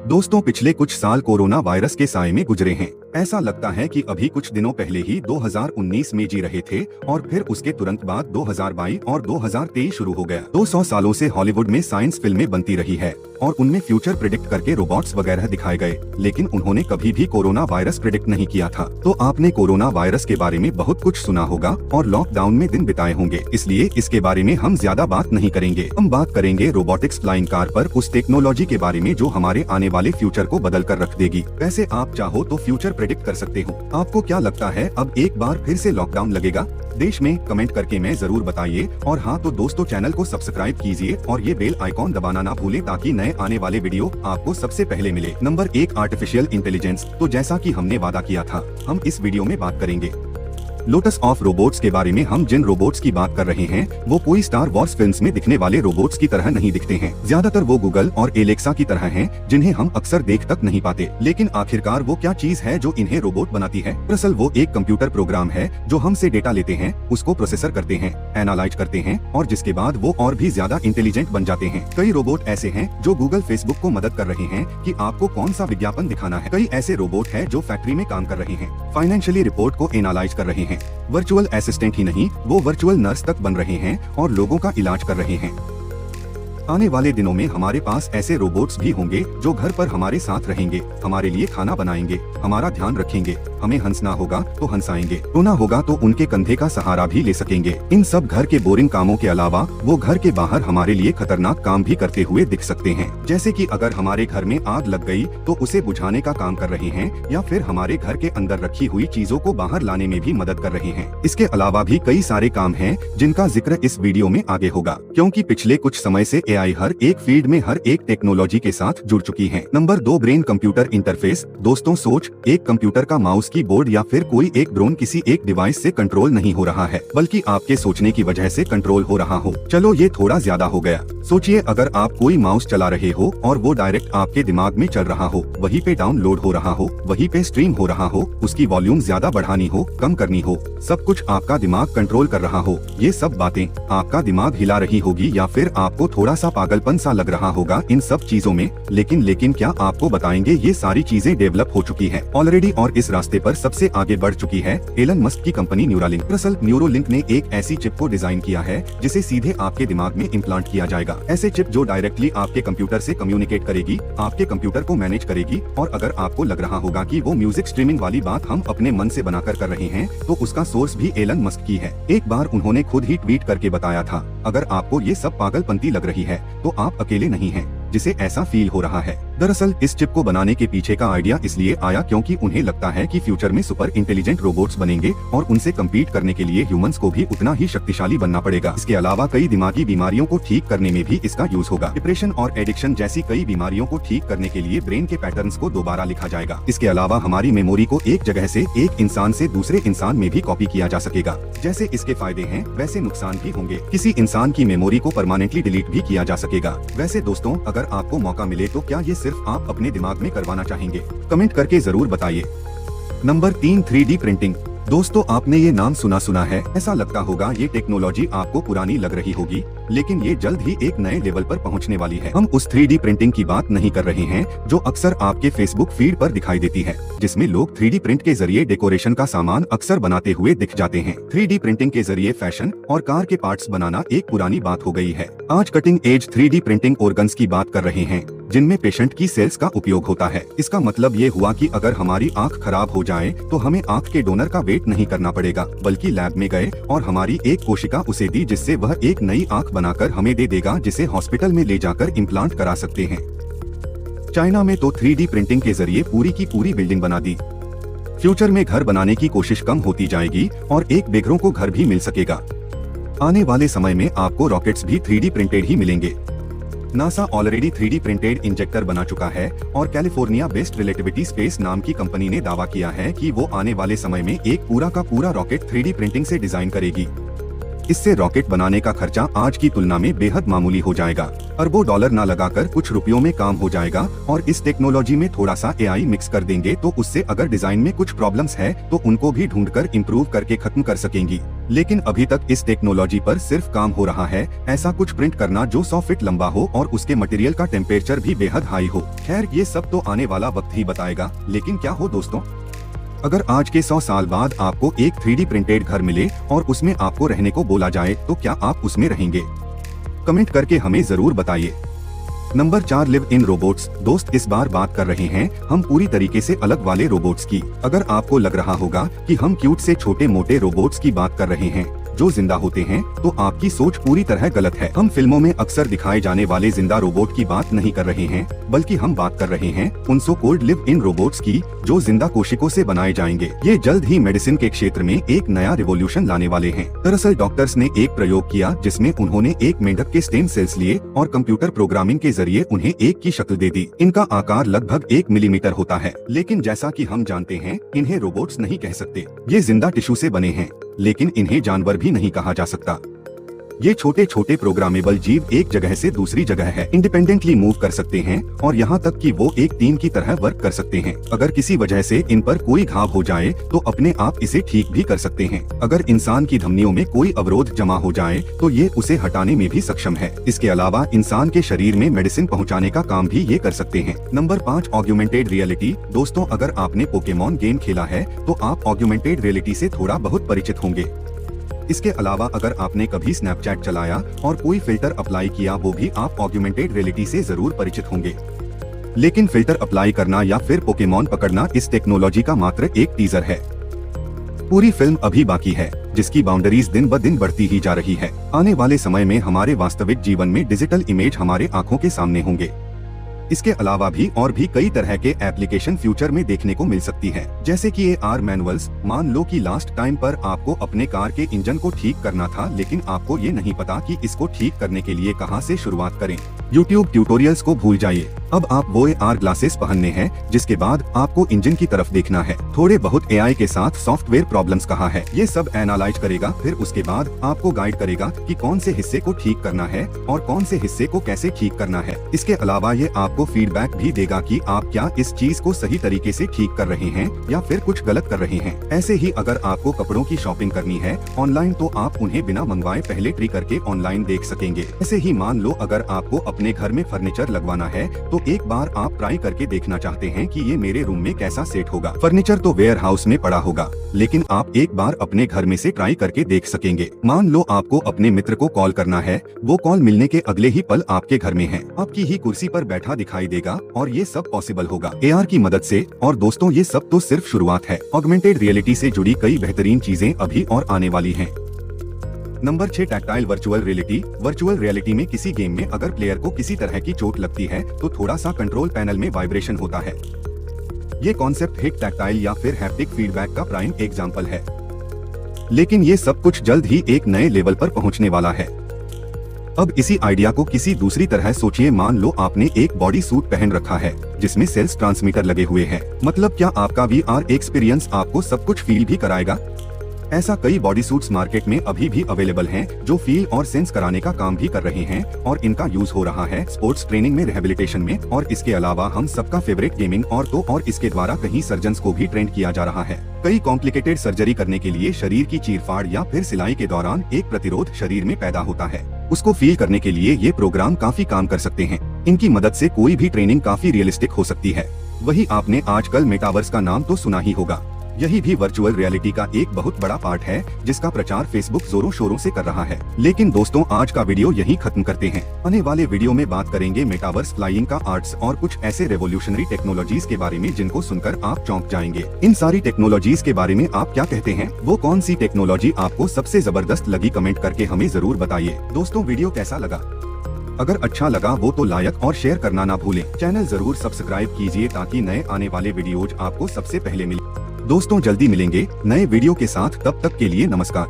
दोस्तों, पिछले कुछ साल कोरोना वायरस के साए में गुजरे हैं। ऐसा लगता है कि अभी कुछ दिनों पहले ही 2019 में जी रहे थे और फिर उसके तुरंत बाद 2022 और 2023 शुरू हो गया। 200 सालों से हॉलीवुड में साइंस फिल्में बनती रही है और उनमें फ्यूचर प्रिडिक्ट करके रोबोट्स वगैरह दिखाए गए, लेकिन उन्होंने कभी भी कोरोना वायरस प्रिडिक्ट नहीं किया था। तो आपने कोरोना वायरस के बारे में बहुत कुछ सुना होगा और लॉकडाउन में दिन बिताए होंगे, इसलिए इसके बारे में हम ज्यादा बात नहीं करेंगे। हम बात करेंगे रोबोटिक्स फ्लाइंग कार पर, उस टेक्नोलॉजी के बारे में जो हमारे आने वाले फ्यूचर को बदल कर रख देगी। वैसे आप चाहो तो फ्यूचर प्रेडिक्ट कर सकते हो। आपको क्या लगता है, अब एक बार फिर से लॉकडाउन लगेगा देश में? कमेंट करके मैं जरूर बताइए। और हाँ तो दोस्तों, चैनल को सब्सक्राइब कीजिए और ये बेल आइकॉन दबाना ना भूलें ताकि नए आने वाले वीडियो आपको सबसे पहले मिले। Number 1, artificial intelligence. तो जैसा कि हमने वादा किया था, हम इस वीडियो में बात करेंगे लोटस ऑफ रोबोट्स के बारे में। हम जिन रोबोट्स की बात कर रहे हैं वो कोई स्टार वॉर्स फिल्म्स में दिखने वाले रोबोट्स की तरह नहीं दिखते हैं। ज्यादातर वो गूगल और एलेक्सा की तरह हैं, जिन्हें हम अक्सर देख तक नहीं पाते। लेकिन आखिरकार वो क्या चीज है जो इन्हें रोबोट बनाती है? दरअसल वो एक कंप्यूटर प्रोग्राम है जो हमसे डेटा लेते हैं, उसको प्रोसेसर करते हैं, एनालाइज करते हैं और जिसके बाद वो और भी ज्यादा इंटेलिजेंट बन जाते हैं। कई रोबोट ऐसे हैं जो गूगल, फेसबुक को मदद कर रहे हैं कि आपको कौन सा विज्ञापन दिखाना है। कई ऐसे रोबोट हैं जो फैक्ट्री में काम कर रहे हैं, फाइनेंशियली रिपोर्ट को एनालाइज कर रहे हैं। वर्चुअल असिस्टेंट ही नहीं, वो वर्चुअल नर्स तक बन रहे हैं और लोगों का इलाज कर रहे हैं। आने वाले दिनों में हमारे पास ऐसे रोबोट्स भी होंगे जो घर पर हमारे साथ रहेंगे, हमारे लिए खाना बनाएंगे, हमारा ध्यान रखेंगे। हमें हंसना होगा तो हंसाएंगे, रोना होगा तो उनके कंधे का सहारा भी ले सकेंगे। इन सब घर के बोरिंग कामों के अलावा वो घर के बाहर हमारे लिए खतरनाक काम भी करते हुए दिख सकते हैं। जैसे कि अगर हमारे घर में आग लग गई तो उसे बुझाने का काम कर रहे हैं, या फिर हमारे घर के अंदर रखी हुई चीजों को बाहर लाने में भी मदद कर रहे हैं। इसके अलावा भी कई सारे काम हैं जिनका जिक्र इस वीडियो में आगे होगा, क्योंकि पिछले कुछ समय से एआई हर एक फील्ड में हर एक टेक्नोलॉजी के साथ जुड़ चुकी है। Number 2, brain computer interface. दोस्तों, सोच, एक कंप्यूटर का माउस, कीबोर्ड या फिर कोई एक ड्रोन किसी एक डिवाइस से कंट्रोल नहीं हो रहा है, बल्कि आपके सोचने की वजह से कंट्रोल हो रहा हो। चलो ये थोड़ा ज्यादा हो गया। सोचिए, अगर आप कोई माउस चला रहे हो और वो डायरेक्ट आपके दिमाग में चल रहा हो, वहीं पे डाउनलोड हो रहा हो, वहीं पे स्ट्रीम हो रहा हो, उसकी वॉल्यूम ज्यादा बढ़ानी हो, कम करनी हो, सब कुछ आपका दिमाग कंट्रोल कर रहा हो। ये सब बातें आपका दिमाग हिला रही होगी या फिर आपको थोड़ा सा पागलपन सा लग रहा होगा इन सब चीजों में। लेकिन क्या आपको बताएंगे, ये सारी चीजें डेवलप हो चुकी है ऑलरेडी और इस रास्ते पर सबसे आगे बढ़ चुकी है एलन मस्क की कंपनी न्यूरालिंक। दरअसल न्यूरोलिंक ने एक ऐसी चिप को डिजाइन किया है जिसे सीधे आपके दिमाग में इम्प्लांट किया जाएगा। ऐसे चिप जो डायरेक्टली आपके कंप्यूटर से कम्युनिकेट करेगी, आपके कंप्यूटर को मैनेज करेगी। और अगर आपको लग रहा होगा कि वो म्यूजिक स्ट्रीमिंग वाली बात हम अपने मन से बनाकर कर रहे हैं, तो उसका सोर्स भी एलन मस्क की है। एक बार उन्होंने खुद ही ट्वीट करके बताया था, अगर आपको ये सब पागलपंती लग रही है तो आप अकेले नहीं हैं जिसे ऐसा फील हो रहा है। दरअसल इस चिप को बनाने के पीछे का आइडिया इसलिए आया क्योंकि उन्हें लगता है कि फ्यूचर में सुपर इंटेलिजेंट रोबोट्स बनेंगे और उनसे कम्पीट करने के लिए ह्यूमंस को भी उतना ही शक्तिशाली बनना पड़ेगा। इसके अलावा कई दिमागी बीमारियों को ठीक करने में भी इसका यूज होगा। डिप्रेशन और एडिक्शन जैसी कई बीमारियों को ठीक करने के लिए ब्रेन के पैटर्न्स को दोबारा लिखा जाएगा। इसके अलावा हमारी मेमोरी को एक जगह से एक इंसान से दूसरे इंसान में भी कॉपी किया जा सकेगा। जैसे इसके फायदे हैं वैसे नुकसान भी होंगे। किसी इंसान की मेमोरी को परमानेंटली डिलीट भी किया जा सकेगा। वैसे दोस्तों, अगर आपको मौका मिले तो क्या ये सिर्फ आप अपने दिमाग में करवाना चाहेंगे? कमेंट करके जरूर बताइए। Number 3, 3D printing. दोस्तों, आपने ये नाम सुना है। ऐसा लगता होगा ये टेक्नोलॉजी आपको पुरानी लग रही होगी, लेकिन ये जल्द ही एक नए लेवल पर पहुंचने वाली है। हम उस 3D प्रिंटिंग की बात नहीं कर रहे हैं जो अक्सर आपके फेसबुक फीड पर दिखाई देती है, जिसमें लोग 3D प्रिंट के जरिए डेकोरेशन का सामान अक्सर बनाते हुए दिख जाते हैं। 3D प्रिंटिंग के जरिए फैशन और कार के पार्ट्स बनाना एक पुरानी बात हो गई है। आज cutting edge 3D printing organs की बात कर रहे हैं, जिनमें पेशेंट की सेल्स का उपयोग होता है। इसका मतलब ये हुआ कि अगर हमारी आंख खराब हो जाए तो हमें आंख के डोनर का वेट नहीं करना पड़ेगा, बल्कि लैब में गए और हमारी एक कोशिका उसे दी, जिससे वह एक नई आंख बनाकर हमें दे देगा, जिसे हॉस्पिटल में ले जाकर इम्प्लांट करा सकते हैं। चाइना में तो 3D प्रिंटिंग के जरिए पूरी की पूरी बिल्डिंग बना दी। फ्यूचर में घर बनाने की कोशिश कम होती जाएगी और एक बेघरों को घर भी मिल सकेगा। आने वाले समय में आपको रॉकेट्स भी 3D प्रिंटेड ही मिलेंगे। NASA already 3D printed injector बना चुका है और कैलिफोर्निया बेस्ड रिलेटिविटी स्पेस नाम की कंपनी ने दावा किया है कि वो आने वाले समय में एक पूरा का पूरा रॉकेट 3D प्रिंटिंग से डिजाइन करेगी। इससे रॉकेट बनाने का खर्चा आज की तुलना में बेहद मामूली हो जाएगा। अरबों डॉलर न लगाकर कुछ रुपयों में काम हो जाएगा और इस टेक्नोलॉजी में थोड़ा सा AI मिक्स कर देंगे तो उससे अगर डिजाइन में कुछ प्रॉब्लम्स है तो उनको भी ढूंढकर इम्प्रूव करके खत्म कर सकेंगी। लेकिन अभी तक इस टेक्नोलॉजी पर सिर्फ काम हो रहा है ऐसा कुछ प्रिंट करना जो 100 फीट लंबा हो और उसके मटेरियल का टेम्परेचर भी बेहद हाई हो। खैर ये सब तो आने वाला वक्त ही बताएगा, लेकिन क्या हो दोस्तों, अगर आज के 100 साल बाद आपको एक 3D प्रिंटेड घर मिले और उसमें आपको रहने को बोला जाए तो क्या आप उसमें रहेंगे? कमेंट करके हमें जरूर बताइए। Number 4, live in robots. दोस्त इस बार बात कर रहे हैं हम पूरी तरीके से अलग वाले रोबोट्स की। अगर आपको लग रहा होगा कि हम क्यूट से छोटे मोटे रोबोट्स की बात कर रहे हैं जो जिंदा होते हैं तो आपकी सोच पूरी तरह गलत है। हम फिल्मों में अक्सर दिखाए जाने वाले जिंदा रोबोट की बात नहीं कर रहे हैं, बल्कि हम बात कर रहे हैं उन so called live in robots की जो जिंदा कोशिकाओं से बनाए जाएंगे। ये जल्द ही मेडिसिन के क्षेत्र में एक नया रिवॉल्यूशन लाने वाले हैं। दरअसल डॉक्टर्स ने एक प्रयोग किया जिसमें उन्होंने एक मेंढक के स्टेम सेल्स लिए और कंप्यूटर प्रोग्रामिंग के जरिए उन्हें एक की शक्ल दे दी। इनका आकार लगभग 1 मिलीमीटर होता है, लेकिन जैसा कि हम जानते हैं इन्हें रोबोट्स नहीं कह सकते। ये जिंदा टिश्यू से बने हैं, लेकिन इन्हें जानवर भी नहीं कहा जा सकता। ये छोटे छोटे प्रोग्रामेबल जीव एक जगह से दूसरी जगह है इंडिपेंडेंटली मूव कर सकते हैं और यहाँ तक कि वो एक टीम की तरह वर्क कर सकते हैं। अगर किसी वजह से इन पर कोई घाव हो जाए तो अपने आप इसे ठीक भी कर सकते हैं। अगर इंसान की धमनियों में कोई अवरोध जमा हो जाए तो ये उसे हटाने में भी सक्षम है। इसके अलावा इंसान के शरीर में मेडिसिन पहुँचाने का काम भी ये कर सकते हैं। Number 5, augmented reality. दोस्तों अगर आपने पोकेमॉन गेम खेला है तो आप ऑग्यूमेंटेड रियलिटी से थोड़ा बहुत परिचित होंगे। इसके अलावा अगर आपने कभी स्नैपचैट चलाया और कोई फिल्टर अप्लाई किया वो भी आप ऑग्यूमेंटेड रियलिटी से जरूर परिचित होंगे। लेकिन फिल्टर अप्लाई करना या फिर पोकेमॉन पकड़ना इस टेक्नोलॉजी का मात्र एक टीजर है। पूरी फिल्म अभी बाकी है जिसकी बाउंड्रीज दिन ब दिन बढ़ती ही जा रही है। आने वाले समय में हमारे वास्तविक जीवन में डिजिटल इमेज हमारे आंखों के सामने होंगे। इसके अलावा भी और भी कई तरह के एप्लीकेशन फ्यूचर में देखने को मिल सकती है, जैसे कि AR मैनुअल्स। मान लो कि लास्ट टाइम पर आपको अपने कार के इंजन को ठीक करना था, लेकिन आपको ये नहीं पता कि इसको ठीक करने के लिए कहां से शुरुआत करें। YouTube ट्यूटोरियल्स को भूल जाइए, अब आप वो AR ग्लासेस पहनने हैं जिसके बाद आपको इंजन की तरफ देखना है। थोड़े बहुत AI के साथ सॉफ्टवेयर प्रॉब्लम्स कहा है, ये सब एनालाइज करेगा, फिर उसके बाद आपको गाइड करेगा कि कौन से हिस्से को ठीक करना है और कौन से हिस्से को कैसे ठीक करना है। इसके अलावा ये आपको फीडबैक भी देगा कि आप क्या इस चीज को सही तरीके से ठीक कर रहे हैं या फिर कुछ गलत कर रहे हैं। ऐसे ही अगर आपको कपड़ों की शॉपिंग करनी है ऑनलाइन तो आप उन्हें बिना मंगवाए पहले ट्री करके ऑनलाइन देख सकेंगे। ऐसे ही मान लो अगर आपको अपने घर में फर्नीचर लगवाना है तो एक बार आप ट्राई करके देखना चाहते हैं कि ये मेरे रूम में कैसा सेट होगा। फर्नीचर तो वेयर हाउस में पड़ा होगा, लेकिन आप एक बार अपने घर में से ट्राई करके देख सकेंगे। मान लो आपको अपने मित्र को कॉल करना है, वो कॉल मिलने के अगले ही पल आपके घर में है, आपकी ही कुर्सी पर बैठा दिखाई देगा और ये सब पॉसिबल होगा AR की मदद से। और दोस्तों ये सब तो सिर्फ शुरुआत है, ऑगमेंटेड रियलिटी से जुड़ी कई बेहतरीन चीजें अभी और आने वाली हैं। Number 6, tactile virtual reality. Virtual reality में किसी गेम में अगर प्लेयर को किसी तरह की चोट लगती है तो थोड़ा सा कंट्रोल पैनल में वाइब्रेशन होता है। ये कॉन्सेप्ट हिट टैक्टाइल या फिर हैप्टिक फीडबैक का प्राइम एग्जांपल है, लेकिन ये सब कुछ जल्द ही एक नए लेवल पर पहुंचने वाला है। अब इसी आइडिया को किसी दूसरी तरह सोचिए। मान लो आपने एक बॉडी सूट पहन रखा है जिसमें सेल्स ट्रांसमीटर लगे हुए हैं। मतलब क्या आपका VR एक्सपीरियंस आपको सब कुछ फील भी कराएगा? ऐसा कई बॉडी सूट्स मार्केट में अभी भी अवेलेबल हैं जो फील और सेंस कराने का काम भी कर रहे हैं और इनका यूज हो रहा है स्पोर्ट्स ट्रेनिंग में, रिहेबिलिटेशन में और इसके अलावा हम सबका फेवरेट गेमिंग और इसके द्वारा कहीं सर्जन्स को भी ट्रेंड किया जा रहा है। कई कॉम्प्लिकेटेड सर्जरी करने के लिए शरीर की चीरफाड़ या फिर सिलाई के दौरान एक प्रतिरोध शरीर में पैदा होता है, उसको फील करने के लिए ये प्रोग्राम काफी काम कर सकते हैं। इनकी मदद से कोई भी ट्रेनिंग काफी रियलिस्टिक हो सकती है। वही आपने आजकल मेटावर्स का नाम तो सुना ही होगा। यही भी वर्चुअल रियलिटी का एक बहुत बड़ा पार्ट है जिसका प्रचार फेसबुक जोरों शोरों से कर रहा है। लेकिन दोस्तों आज का वीडियो यहीं खत्म करते हैं। आने वाले वीडियो में बात करेंगे मेटावर्स, फ्लाइंग का आर्ट्स और कुछ ऐसे रेवोल्यूशनरी टेक्नोलॉजीज के बारे में जिनको सुनकर आप चौंक जाएंगे। इन सारी टेक्नोलॉजीज के बारे में आप क्या कहते हैं? वो कौन सी टेक्नोलॉजी आपको सबसे जबरदस्त लगी? कमेंट करके हमें जरूर बताइए। दोस्तों वीडियो कैसा लगा? अगर अच्छा लगा वो तो लाइक और शेयर करना ना भूलें। चैनल जरूर सब्सक्राइब कीजिए ताकि नए आने वाले वीडियोज आपको सबसे पहले मिले। दोस्तों जल्दी मिलेंगे नए वीडियो के साथ, तब तक के लिए नमस्कार।